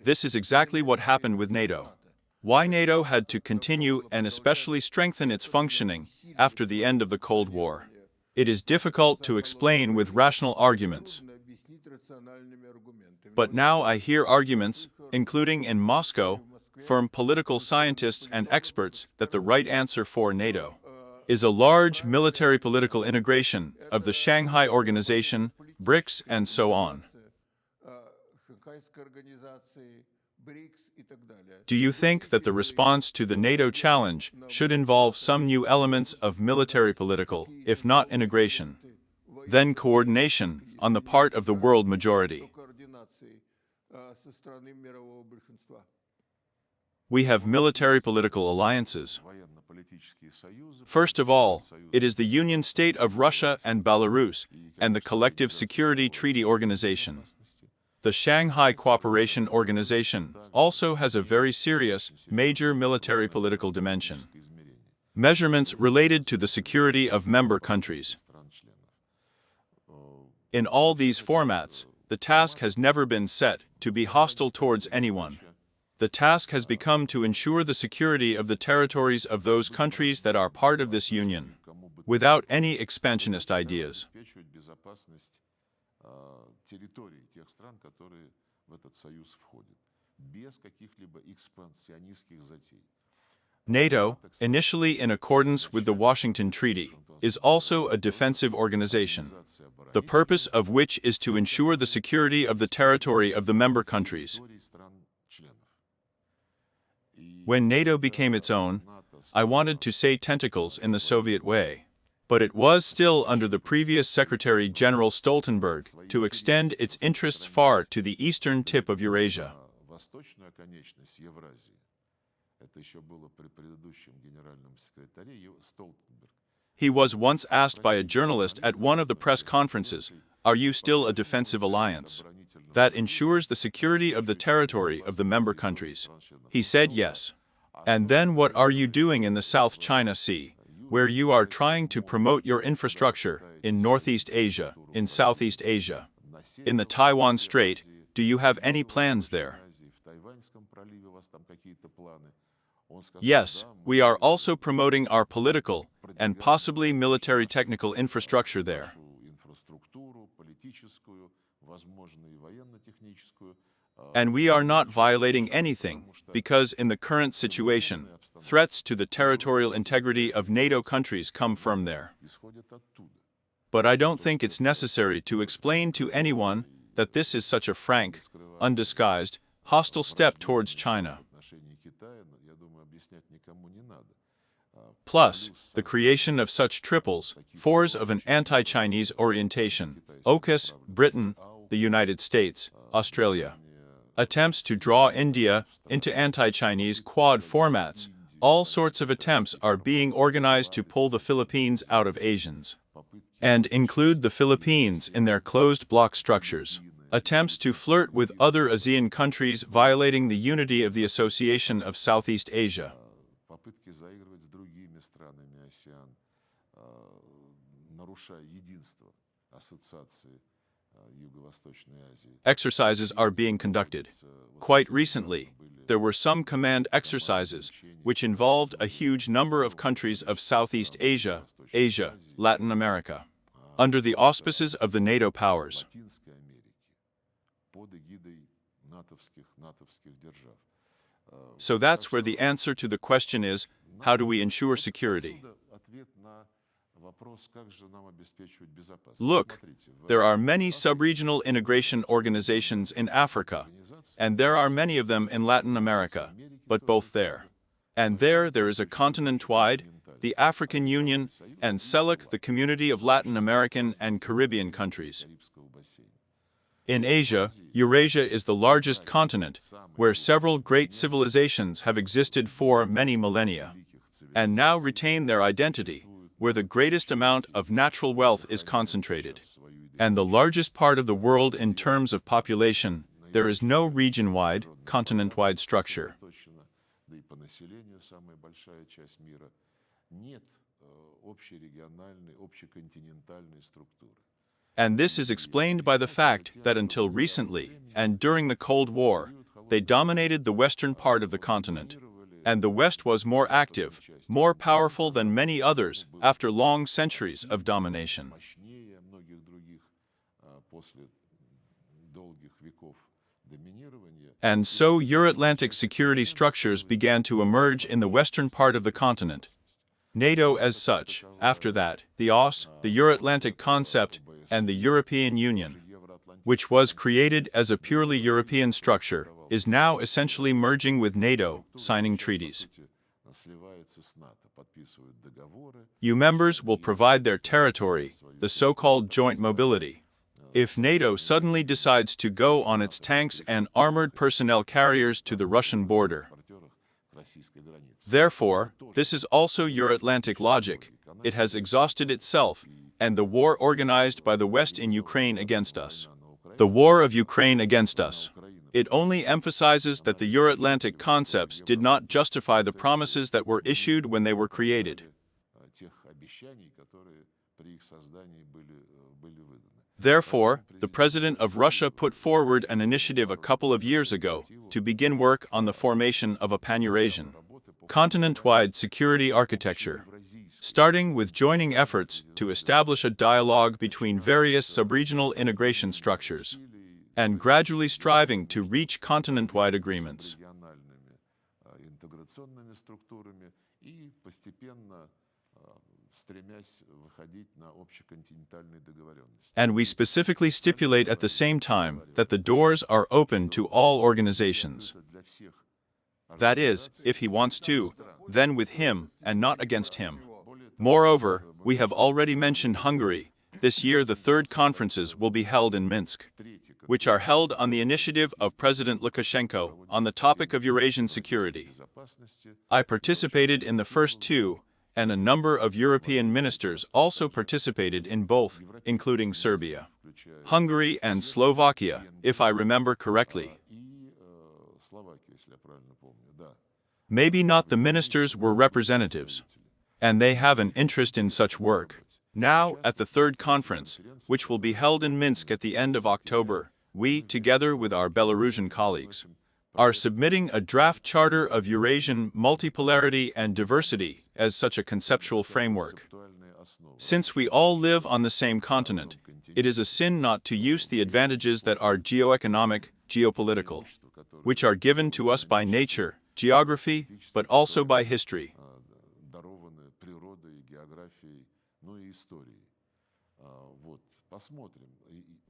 This is exactly what happened with NATO. Why NATO had to continue and especially strengthen its functioning after the end of the Cold War. It is difficult to explain with rational arguments. But now I hear arguments, including in Moscow, from political scientists and experts that the right answer for NATO is a large military political integration of the Shanghai Organization, BRICS, and so on. Do you think that the response to the NATO challenge should involve some new elements of military political, if not integration, then coordination on the part of the world majority? We have military political alliances. First of all, it is the Union State of Russia and Belarus and the Collective Security Treaty Organization. The Shanghai Cooperation Organization also has a very serious, major military political dimension. Measurements related to the security of member countries. In all these formats, the task has never been set to be hostile towards anyone. The task has become to ensure the security of the territories of those countries that are part of this union, without any expansionist ideas. NATO, initially in accordance with the Washington Treaty, is also a defensive organization, the purpose of which is to ensure the security of the territory of the member countries. When NATO became its own, I wanted to say tentacles in the Soviet way, but it was still under the previous Secretary General Stoltenberg to extend its interests far to the eastern tip of Eurasia. He was once asked by a journalist at one of the press conferences, "Are you still a defensive alliance that ensures the security of the territory of the member countries?" He said yes. "And then what are you doing in the South China Sea, where you are trying to promote your infrastructure, in Northeast Asia, in Southeast Asia, in the Taiwan Strait? Do you have any plans there?" Yes, we are also promoting our political and possibly military technical infrastructure there. And we are not violating anything, because in the current situation, threats to the territorial integrity of NATO countries come from there. But I don't think it's necessary to explain to anyone that this is such a frank, undisguised, hostile step towards China. Plus, the creation of such triples, fours of an anti-Chinese orientation, AUKUS, Britain, the United States, Australia. Attempts to draw India into anti-Chinese Quad formats, all sorts of attempts are being organized to pull the Philippines out of Asians and include the Philippines in their closed bloc structures. Attempts to flirt with other ASEAN countries violating the unity of the Association of Southeast Asia. Exercises are being conducted. Quite recently, there were some command exercises which involved a huge number of countries of Southeast Asia, Latin America, under the auspices of the NATO powers. So that's where the answer to the question is, how do we ensure security? Look, there are many sub-regional integration organizations in Africa, and there are many of them in Latin America, but both there. And there is a continent-wide, the African Union, and CELAC, the Community of Latin American and Caribbean Countries. In Asia, Eurasia is the largest continent, where several great civilizations have existed for many millennia, and now retain their identity, where the greatest amount of natural wealth is concentrated, and the largest part of the world in terms of population. There is no region-wide, continent-wide structure. And this is explained by the fact that until recently, and during the Cold War, they dominated the western part of the continent. And the West was more active, more powerful than many others after long centuries of domination. And so Euro-Atlantic security structures began to emerge in the western part of the continent. NATO as such, after that, the OSCE, the Euro-Atlantic concept, and the European Union, which was created as a purely European structure, is now essentially merging with NATO, signing treaties. EU members will provide their territory, the so-called joint mobility. If NATO suddenly decides to go on its tanks and armored personnel carriers to the Russian border. Therefore, this is also Euro-Atlantic logic. It has exhausted itself, and the war organized by the West in Ukraine against us. The war of Ukraine against us. It only emphasizes that the Euro-Atlantic concepts did not justify the promises that were issued when they were created. Therefore, the President of Russia put forward an initiative a couple of years ago to begin work on the formation of a pan-Eurasian, continent-wide security architecture, starting with joining efforts to establish a dialogue between various sub-regional integration structures, and gradually striving to reach continent-wide agreements. And we specifically stipulate at the same time that the doors are open to all organizations. That is, if he wants to, then with him and not against him. Moreover, we have already mentioned Hungary. This year the third conferences will be held in Minsk, which are held on the initiative of President Lukashenko on the topic of Eurasian security. I participated in the first two, and a number of European ministers also participated in both, including Serbia, Hungary, and Slovakia, if I remember correctly. Maybe not the ministers were representatives, and they have an interest in such work. Now, at the third conference, which will be held in Minsk at the end of October, we, together with our Belarusian colleagues, are submitting a draft charter of Eurasian multipolarity and diversity as such a conceptual framework. Since we all live on the same continent, it is a sin not to use the advantages that are geoeconomic, geopolitical, which are given to us by nature, geography, but also by history.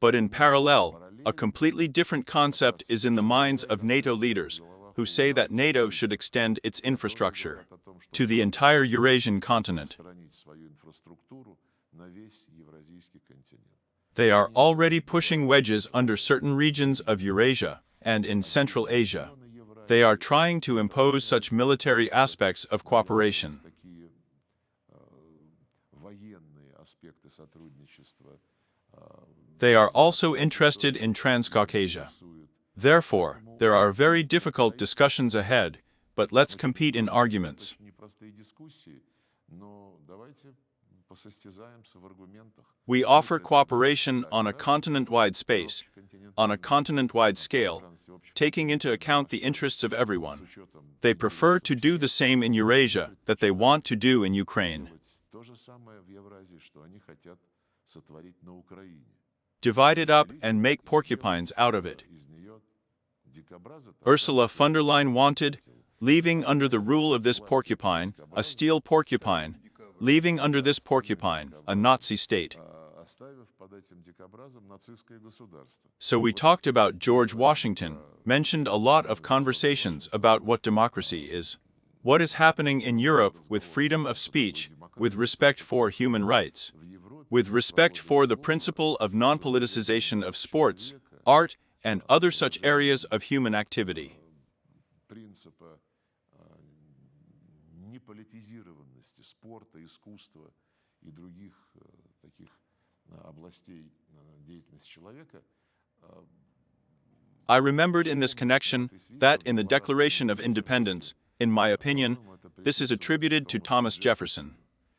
But in parallel, a completely different concept is in the minds of NATO leaders, who say that NATO should extend its infrastructure to the entire Eurasian continent. They are already pushing wedges under certain regions of Eurasia and in Central Asia. They are trying to impose such military aspects of cooperation. They are also interested in Transcaucasia. Therefore, there are very difficult discussions ahead, but let's compete in arguments. We offer cooperation on a continent-wide space, on a continent-wide scale, taking into account the interests of everyone. They prefer to do the same in Eurasia that they want to do in Ukraine. Divide it up and make porcupines out of it. Ursula von der Leyen wanted, leaving under the rule of this porcupine, a steel porcupine, leaving under this porcupine, a Nazi state. So we talked about George Washington, mentioned a lot of conversations about what democracy is. What is happening in Europe with freedom of speech, with respect for human rights, with respect for the principle of non-politicization of sports, art, and other such areas of human activity. I remembered in this connection that in the Declaration of Independence, in my opinion, this is attributed to Thomas Jefferson.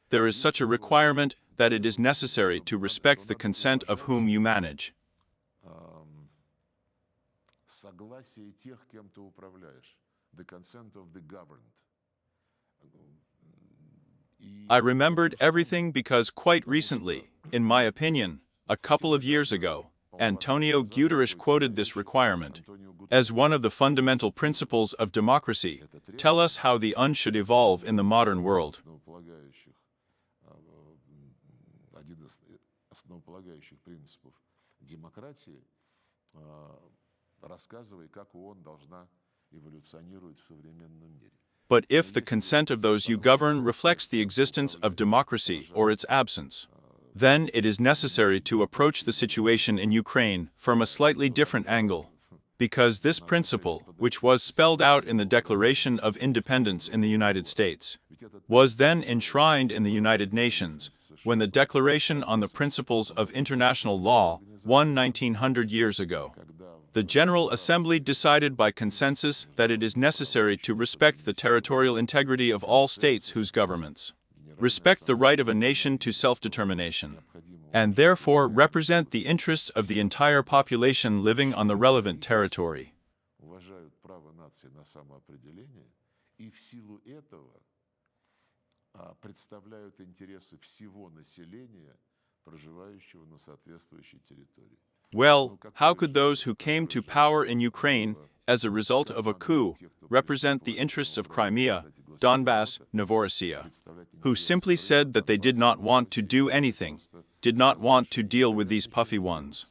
There is such a requirement that it is necessary to respect the consent of whom you manage. I remembered everything because quite recently, in my opinion, a couple of years ago, Antonio Guterres quoted this requirement. As one of the fundamental principles of democracy, tell us how the UN should evolve in the modern world. Один из основополагающих принципов демократии, рассказывай, как ООН должна эволюционировать в современном мире. But if the consent of those you govern reflects the existence of democracy or its absence, then it is necessary to approach the situation in Ukraine from a slightly different angle. Because this principle, which was spelled out in the Declaration of Independence in the United States, was then enshrined in the United Nations, when the Declaration on the Principles of International Law won 1900 years ago. The General Assembly decided by consensus that it is necessary to respect the territorial integrity of all states whose governments respect the right of a nation to self-determination, and therefore represent the interests of the entire population living on the relevant territory. Уважают право нации на самоопределение и в силу этого представляют интересы всего населения, проживающего на соответствующей территории. Well, how could those who came to power in Ukraine as a result of a coup represent the interests of Crimea, Donbass, Novorossiya, who simply said that they did not want to do anything, did not want to deal with these puffy ones?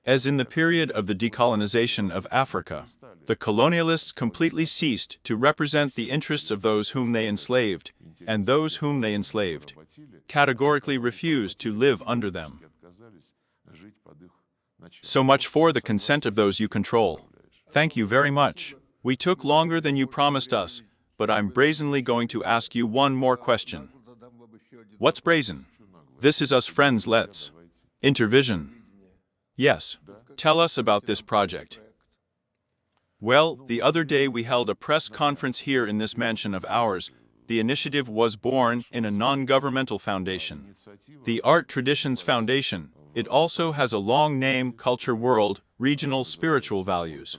As in the period of the decolonization of Africa, the colonialists completely ceased to represent the interests of those whom they enslaved, and those whom they enslaved categorically refused to live under them. So much for the consent of those you control. Thank you very much. We took longer than you promised us, but I'm brazenly going to ask you one more question. What's brazen? This is us friends, let's. Intervision. Yes, tell us about this project. Well, the other day we held a press conference here in this mansion of ours. The initiative was born in a non-governmental foundation, the Art Traditions Foundation. It also has a long name, Culture World, Regional Spiritual Values.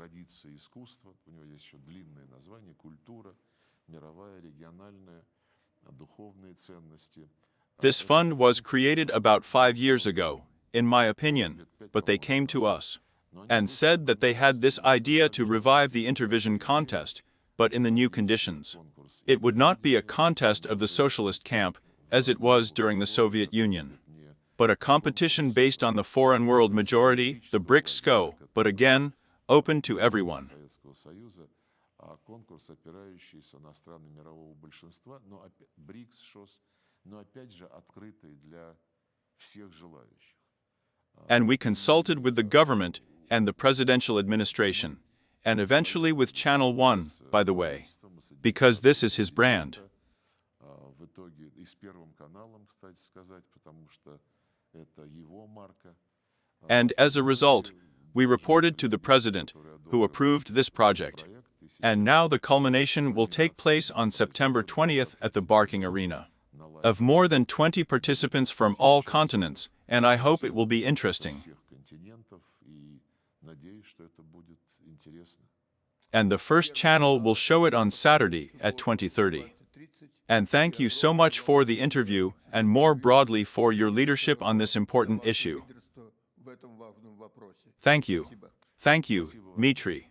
This fund was created about 5 years ago, in my opinion, but they came to us and said that they had this idea to revive the Intervision contest, but in the new conditions. It would not be a contest of the socialist camp, as it was during the Soviet Union, but a competition based on the foreign world majority, the BRICS SCO, but again, open to everyone. And we consulted with the government and the presidential administration, and eventually with Channel 1, by the way, because this is his brand. And as a result, we reported to the president, who approved this project. And now the culmination will take place on September 20th at the Barking Arena, of more than 20 participants from all continents, and I hope it will be interesting. And the first channel will show it on Saturday at 20:30. And thank you so much for the interview, and more broadly for your leadership on this important issue. Thank you. Thank you, Dmitry.